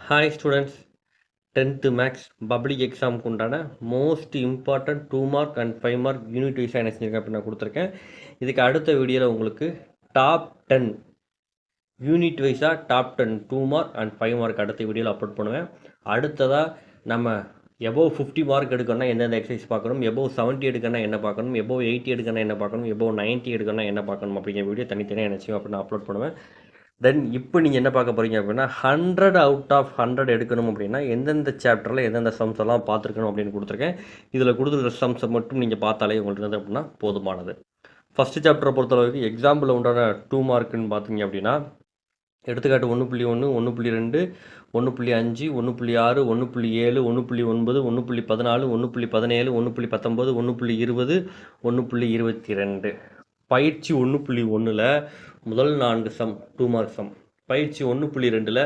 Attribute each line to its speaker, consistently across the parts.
Speaker 1: Hi students, 10th Max Public Exam உண்டான most important 2 mark and 5 mark unit வைஸாக என்ன செஞ்சிருக்கேன் அப்படின்னு நான் கொடுத்துருக்கேன். இதுக்கு அடுத்த வீடியோவில் உங்களுக்கு டாப் 10 யூனிட் வைஸாக டாப் 10 2 மார்க் அண்ட் 5 மார்க் அடுத்த வீடியோவில் அப்லோட் பண்ணுவேன். அடுத்ததாக நம்ம எபோவ் 50 மார்க் எடுக்கணும்னா எந்தெந்த எக்ஸசைஸ் பார்க்கணும், எபோவ் 70 எடுக்கணும்னா என்ன பார்க்கணும், எபோவ் 80 எடுக்கணும்னா என்ன பார்க்கணும், எபோவ் 90 எடுக்கணும்னா என்ன பார்க்கணும் அப்படிங்கிற வீடியோ தனித்தனியாக என்ன செய்யும் அப்படின்னு அப்லோட் பண்ணுவேன். தென் இப்போ நீங்கள் என்ன பார்க்க போகிறீங்க அப்படின்னா 100 அவுட் ஆஃப் 100 எடுக்கணும் அப்படின்னா எந்தெந்த சாப்டரில் எந்தெந்த சம்ஸ் எல்லாம் பார்த்துருக்கணும் அப்படின்னு கொடுத்துருக்கேன். இதில் கொடுத்துருக்க சம்ஸை மட்டும் நீங்கள் பார்த்தாலே உங்களுக்கு வந்து அப்படின்னா போதுமானது. ஃபஸ்ட்டு சாப்டரை பொறுத்தளவுக்கு எக்ஸாம்பிள் உண்டான 2 மார்க்குன்னு பார்த்தீங்க அப்படின்னா எடுத்துக்காட்டு 1.1 1.2 1.5 1.6 1.7 1.9 1.14 1.17 1.19 1.20 1.22 பயிற்சி 1.1ல் முதல் 4 சம் 2 மார்க் சம், பயிற்சி 1.2ல்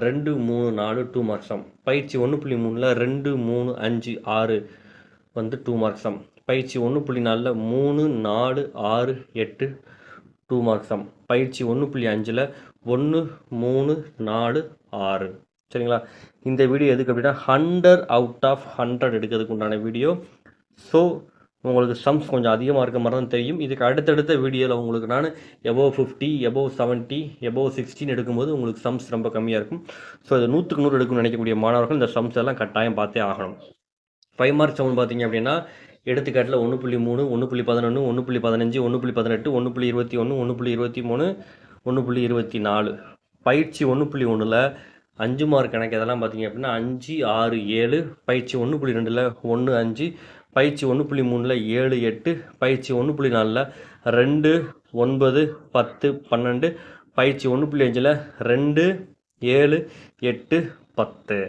Speaker 1: 2 3 4 2 மார்க் சம், பயிற்சி 1.3ல் 2 3 5 6 வந்து 2 மார்க் சம், பயிற்சி 1.4ல் 3 4 6 8 2 மார்க் சம், பயிற்சி 1.5ல் 1 3 4 6. சரிங்களா? இந்த வீடியோ எதுக்கு அப்படின்னா 100 அவுட் ஆஃப் 100 எடுக்கிறதுக்கு உண்டான வீடியோ. ஸோ உங்களுக்கு சம்ஸ் கொஞ்சம் அதிகமாக இருக்க மாதிரி தான் தெரியும். இதுக்கு அடுத்தடுத்த வீடியோவில் உங்களுக்கு நான் எபோவ் 50 எபோவ் 70 எபோவ் 16 எடுக்கும்போது உங்களுக்கு சம்ஸ் ரொம்ப கம்மியாக இருக்கும். ஸோ இது 100க்கு 100 எடுக்கணும்னு நினைக்கக்கூடிய மாணவர்கள் இந்த சம்ஸ் எல்லாம் கட்டாயம் பார்த்தே ஆகணும். 5 மார்க் சம் பார்த்தீங்க அப்படின்னா எடுத்துக்காட்டில் 1.3 1.11 1.15 1.18 1.21 1.23 1.24 பயிற்சி 1.1ல் 5 மார்க் கணக்கு இதெல்லாம் பார்த்தீங்க அப்படின்னா 5 6 7 பயிற்சி 1.2ல் 1 5 பயிற்சி 1.3ல் 7 8 பயிற்சி 1.4ல் 2 9 10 12 பயிற்சி 1.5ல் 2 7 8 10.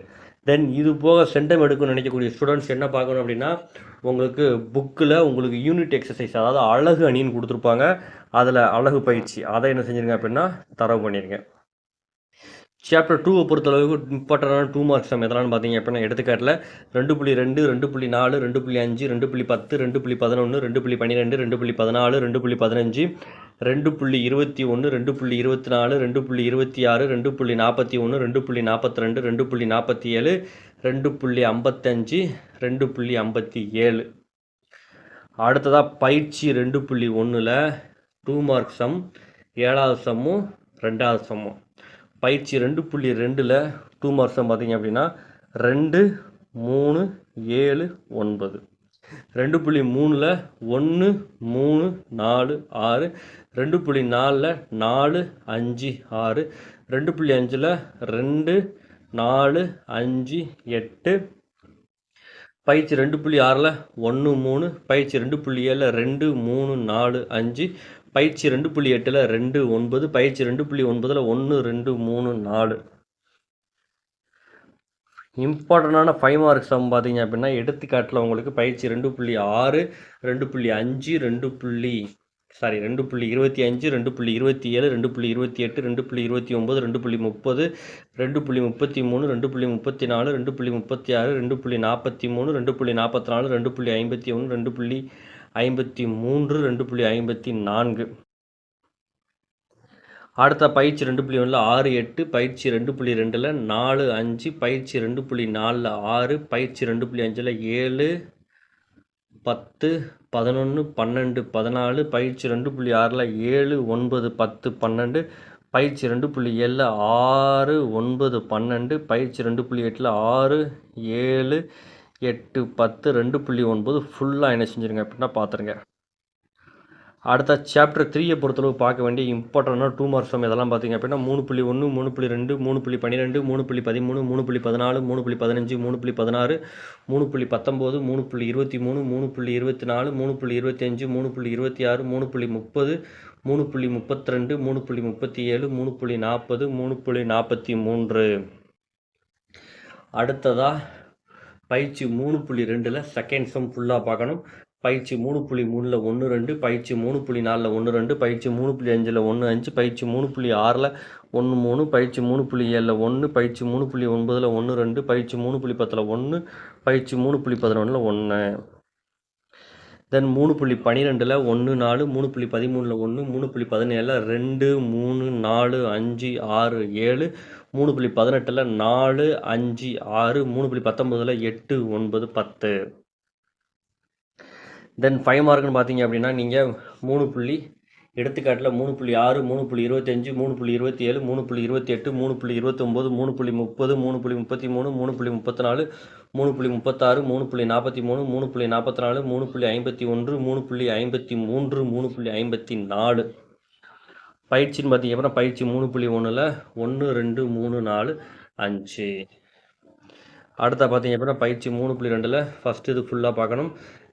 Speaker 1: தென் இது போக சென்டம் எடுக்கணும்னு நினைக்கக்கூடிய ஸ்டூடெண்ட்ஸ் என்ன பார்க்கணும் அப்படின்னா உங்களுக்கு புக்கில் உங்களுக்கு யூனிட் எக்ஸசைஸ் அதாவது அழகு அணின்னு கொடுத்துருப்பாங்க. அதில் அழகு பயிற்சி அதை என்ன செஞ்சுருங்க அப்படின்னா தரவு பண்ணிடுங்க. சாப்டர் 2 பொறுத்தளவுக்கு இம்பார்ட்டண்டான 2 மார்க் சம் எதெல்லாம் பார்த்தீங்க அப்படின்னா எடுத்துக்காட்டில் 2.2 2.4 2.5 2.10 2.11 2.12 2.14 2.15 2.21 2.24 2.26 2.41 2.42 2.47 2.55 2.57. அடுத்ததாக பயிற்சி 2.1ல் 2 மார்க் சம் 7வது சம்மும் 2வது சம்மும், பயிற்சி 2.2ல் 2 மார்க் சம் பார்த்தீங்க அப்படின்னா 2 3 7 9 2.3ல் 1 3 4 6 2.4ல் 4 5 6 2.5ல் 2 4 5 8 பயிற்சி 2.6ல் 1 3 பயிற்சி 2.7ல் 2 3 4 5 பயிற்சி 2.8ல் 2 9 பயிற்சி 2.9ல் 1 2 3 4. இம்பார்ட்டண்டான 5 மார்க் சம் பார்த்தீங்க அப்படின்னா எடுத்துக்காட்டில் உங்களுக்கு பயிற்சி 2.6 2.5 2.25 2.27 2.28 2.29 2.30 2.33 2.34 2.36 2.43 2.51 2.53 2.54. அடுத்த பயிற்சி 2.1ல் 6 8 பயிற்சி 2.2ல் 4 5 பயிற்சி 2.4ல் 6 பயிற்சி 2.5ல் 7 10 11 12 14 பயிற்சி 2.6ல் 7 9 10 12 பயிற்சி 2.7ல் 6 9 12 பயிற்சி 2.8ல் 6 7 8 10 2.9 ஃபுல்லாக என்ன செஞ்சுருங்க அப்படின்னா பார்த்துருங்க. அடுத்த சாப்டர் 3 பொறுத்தளவு பார்க்க வேண்டிய இம்பார்ட்டண்டான 2 மார்க் சம் இதெல்லாம் பார்த்தீங்க அப்படின்னா 3.1 3.2 3.12 3.13 3.14 3.15 3.16 3.19 3.23 3.24 3.25 3.26 3.30 3.32 3.37 3.40 3.43. அடுத்ததாக பயிற்சி 3.2ல் செகண்ட் சம் ஃபுல்லாக பார்க்கணும். பயிற்சி 3.3ல் 1 2 பயிற்சி 3.4ல் 1 2 பயிற்சி 3.5ல் 1 5 பயிற்சி 3.6ல் 1 3 பயிற்சி 3.7ல் 1 பயிற்சி 3.9ல் 1 2 பயிற்சி 3.10ல் 1 பயிற்சி 3.11ல் 1. தென் 3.12ல் 1 4 3.13ல் 1 3.17ல் 2 3 4 5 6 7 3.18ல் 4, 5, 6, 3.19ல் 8, 9, 10. தென் 5 மார்க்குன்னு பார்த்தீங்க அப்படின்னா நீங்கள் எடுத்துக்காட்டில் 3.6, 3.25, 3.27, 3.28, 3.29, 3.30, 3.33, 3.34, 3.36, 3.43, 3.44, 3.51, 3.53, 3.54. பயிற்சின்னு பார்த்தீங்க அப்படின்னா பயிற்சி 3.1ல் 1, 2, 3, 4, 5. அடுத்த பார்த்தீங்க அப்படின்னா பயிற்சி 3.2ல் ஃபஸ்ட்டு இது ஃபுல்லாக பார்க்கணும்.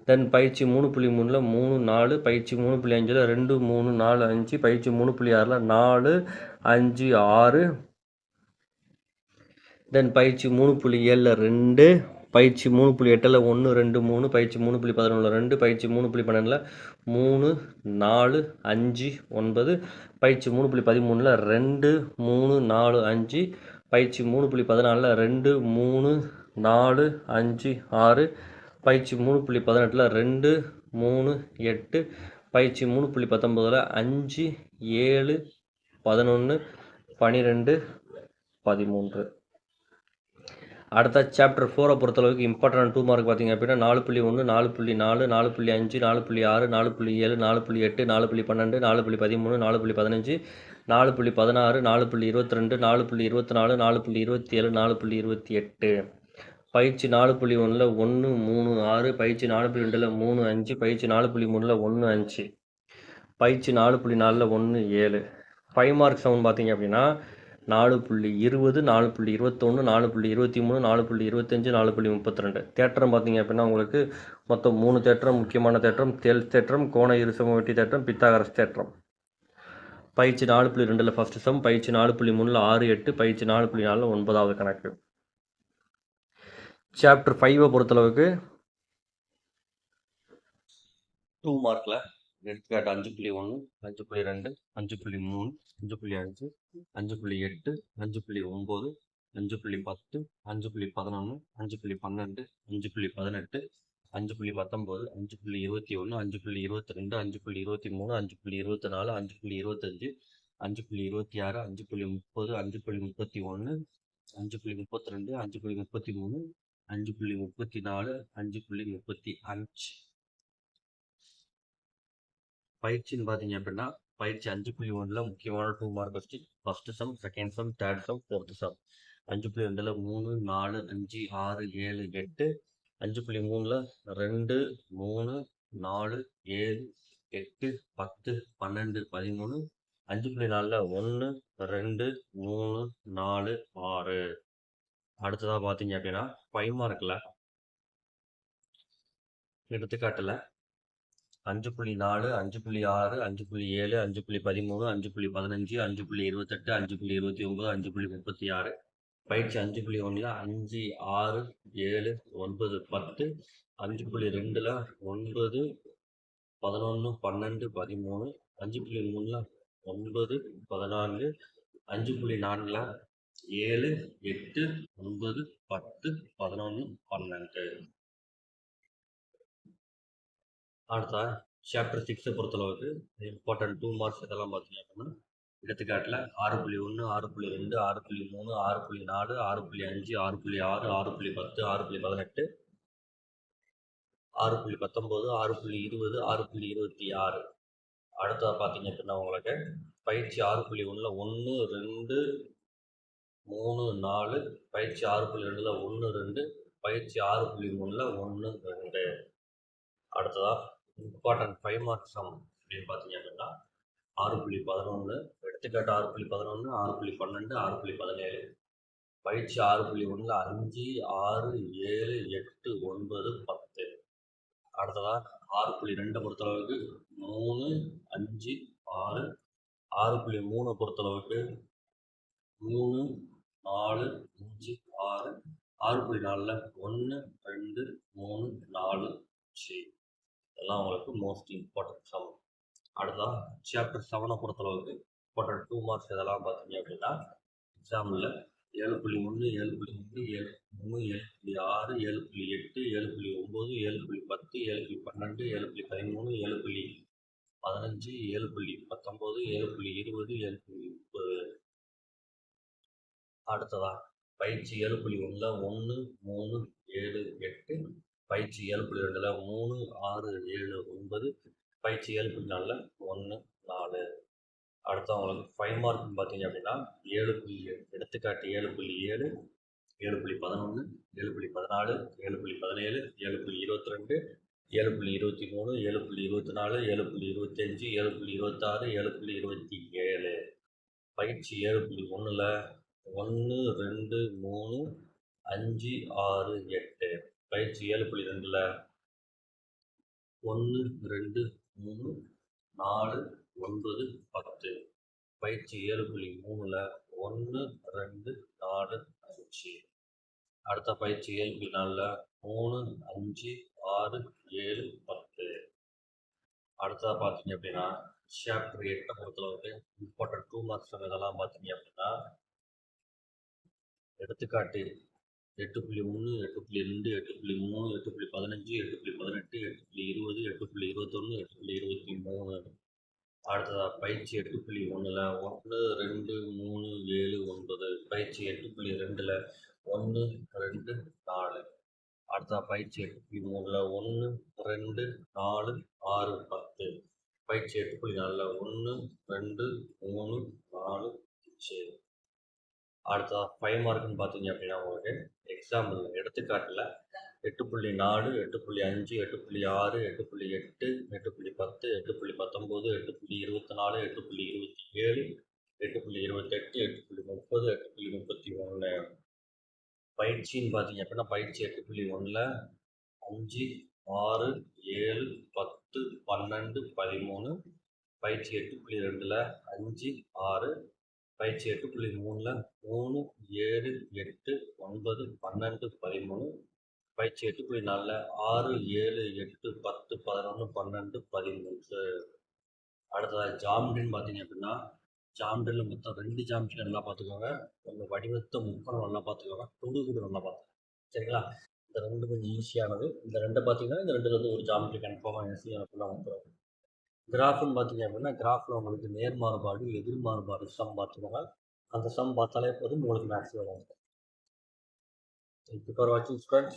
Speaker 1: தென் பயிற்சி 3.3ல் 3, 4, பயிற்சி 3.5ல் 2, 3, 4, 5, பயிற்சி 3.6ல் 4, 5, 6, தென் பயிற்சி 3.7ல் 2, பயிற்சி 3.8ல் 1, 2, 3, பயிற்சி 3.11ல் 2, பயிற்சி 3.12ல் 3, 4, 5, 9, பயிற்சி 3.13ல் 2, 3, 4, 5, பயிற்சி 3.14ல் 2, 3, 4, 5, 6, பயிற்சி 3.18ல் 2, 3, 8, பயிற்சி 3.19ல் 5, 7, 11, 12, 13. அடுத்த சாப்டர் 4 பொறுத்தளவுக்கு இம்பார்ட்டன்ட் 2 மார்க் பார்த்தீங்க அப்படின்னா 4.1, 4.4, 4.5, 4.6, 4.7, 4.8, 4.12, 4.13, 4.15, 4.16, 4.22, 4.24, 4.27, 4.28. பயிற்சி 4.1ல் 1, 3, 6, பயிற்சி 4.2ல் 3, 5, பயிற்சி 4.3ல் 1, 5, பயிற்சி 4.4ல் 1, 7. 5 மார்க் சவுண்ட் பார்த்தீங்க அப்படின்னா 4.20, 4.21, 4.23, 4.25, 4.32. தேற்றம் பார்த்தீங்க அப்படின்னா உங்களுக்கு மொத்தம் 3 தேற்றம், முக்கியமான தேற்றம், தேல் தேற்றம், கோண இருசம வெட்டி தேற்றம், பித்தாகரஸ் தேற்றம். பயிற்சி 4.2ல் ஃபஸ்ட்டு சம், பயிற்சி 4.3ல் 6, 8, பயிற்சி 4.4ல் 9வது கணக்கு. சாப்டர் 5 பொறுத்தளவுக்கு 2 மார்க்கில் எடுத்துக்காட்டு 5.1, 5.2, 5.3, 5.5, 5.8, 5.9, 5.10, 5.11, 5.12, 5.18, 5.19, 5.21, 5.22, 5.23, 5.24, 5.25, 5.26, 5.30, 5.31, 5.32, 5.33, 5.34, 5.35. பயிற்சின்னு பார்த்தீங்க அப்படின்னா பயிற்சி 5.1ல் முக்கியமான 2 mark question. First sum, second sum, third sum, fourth sum. 5.2ல் 3, 4, 5, 6, 7, 8, 5.3ல் 2, 3, 4, 7, 8, 10, 12, 13, 5.4ல் 1, 2, 3, 4, 6. அடுத்ததாக பார்த்தீங்க அப்படின்னா 5 மார்க்கில் எடுத்துக்காட்டில் 5.4, 5.6, 5.7, 5.13, 5.15, 5.28, 5.29, 5.36. பயிற்சி 5.1ல் 5, 6, 7, 9, 10, 5.2ல் 9, 11, 12, 13, 5.3ல் 9, 14, 5.4ல் 7, 8, 9, 10, 11, 12. அடுத்த சாப்டர் 6 பொறுத்தளவுக்கு இம்பார்ட்டன்ட் 2 மார்க்ஸ் இதெல்லாம் பார்த்தீங்க அப்படின்னா எடுத்துக்காட்டில் 6.1, 6.2, 6.3, 6.4, 6.5, 6.6, 6.10, 6.18, 6.19, 6.20, 6.26. அடுத்ததாக பார்த்தீங்க அப்படின்னா உங்களுக்கு பயிற்சி 6.1ல் 1, 2, 3, 4, பயிற்சி 6.2ல் 1, 2, பயிற்சி 6.3ல் 1, 2. அடுத்ததாக இம்பார்ட்டன்ட் 5 மார்க்ஸ் சம் அப்படின்னு பார்த்தீங்க அப்படின்னா 6.11, எடுத்துக்காட்டு 6.11, 6.12, 6.17, பயிற்சி 6.1ல் 5, 6, 7, 8, 9, 10. அடுத்ததாக 6.2 பொறுத்தளவுக்கு 3, 5, 6, 6.3 பொறுத்தளவுக்கு 3, 4, 5, 6, 6.4ல் 1, 2, 3, 4, 5. இதெல்லாம் உங்களுக்கு மோஸ்ட் இம்பார்ட்டன்ட் சம். அடுத்ததாக சாப்டர் 7 பொறுத்தளவுக்கு இம்பார்ட்டன்ட் 2 மார்க்ஸ் இதெல்லாம் பார்த்தீங்க அப்படின்னா எக்ஸாம்பிளில் 7.1, 7.2, 7.3, 7.6, 7.8, 7.9, 7.10, 7.12, 7.13, 7.15, 7.19, 7.20, 7.30. அடுத்ததா பயிற்சி 7.1ல் 1, 3, 7, 8, பயிற்சி 7.2ல் 3, 6, 7, 9, பயிற்சி 7.4ல் 1, 4. அடுத்தவங்களுக்கு 5 மார்க்னு பார்த்தீங்க அப்படின்னா 7. எடுத்துக்காட்டு 7.7, 7.11, 7.14, 7.17, 7.22, 7.23, 7.24, 7.25, 7.26, 7.27. பயிற்சி 7.1ல் 1, 2, 3, 5, 6, 8. பயிற்சி 7.2ல் 1, 2, 3, 4, 9, 10. பயிற்சி 7.3ல் 1, 2, 4, 5. அடுத்த பயிற்சி 7.4ல் 3, 5, 6, 7, 10. அடுத்ததாக பார்த்தீங்க அப்படின்னா சாப்டர் 8 பொறுத்தளவுக்கு இம்பார்ட்டன்ட் 2 மார்க்ஸ் இதெல்லாம் பார்த்தீங்க அப்படின்னா எடுத்துக்காட்டு 8.1, 8.2, 8.3, 8.15, 8.18, 8.20, 8.21, 8.23. அடுத்ததாக பயிற்சி 8.1ல் 1, 2, 3, 7, 9. பயிற்சி 8.2ல் 1, 2, 4. அடுத்த பயிற்சி 8.3ல் 1, 2, 4, 6, 10. பயிற்சி 8.4ல் 1, 2, 3, 4, 5. அடுத்த 5 மார்க்குன்னு பார்த்தீங்க அப்படின்னா உங்களுக்கு எக்ஸாம்பிள் எடுத்துக்காட்டில் 8.4, 8.5, 8.6, 8.8, 8.10, 8.19, 8.24, 8.27, 8.28, 8.30, 8.31. பயிற்சின்னு பார்த்தீங்க அப்படின்னா பயிற்சி 8.1ல் 5, 6, 7, 10, 12, 13. பயிற்சி 8.2ல் 5, 6. பயிற்சி 8.3ல் 3, 7, 8, 9, 12, 13. பயிற்சி 8.4ல் 6, 7, 8, 10, 11, 12, 13. அடுத்ததாக ஜாமெட்ரின்னு பார்த்தீங்க அப்படின்னா ஜாமெட்ரியில் மொத்தம் 2 ஜாமெட்ரி நல்லா பார்த்துக்கோங்க. உங்கள் வடிவத்தை முக்கோணம் நல்லா பார்த்துக்கோங்க. தொடுகூடு நல்லா பார்த்துக்கோங்க. சரிங்களா? இந்த 2 கொஞ்சம் ஈஸியானது. இந்த 2 பார்த்தீங்கன்னா இந்த 2ல் வந்து ஒரு ஜாமெட்ரி கன்ஃபார்மாக ஈஸியாக அப்படிலாம் வந்துடும். கிராஃப்னு பார்த்தீங்க அப்படின்னா கிராஃபில் உங்களுக்கு நேர் மாறுபாடு எதிர் மாறுபாடு சம் பார்த்துக்கோங்க. அந்த சம் பார்த்தாலே போதும் உங்களுக்கு மேக்ஸ் வரும். Thank you for watching, friends.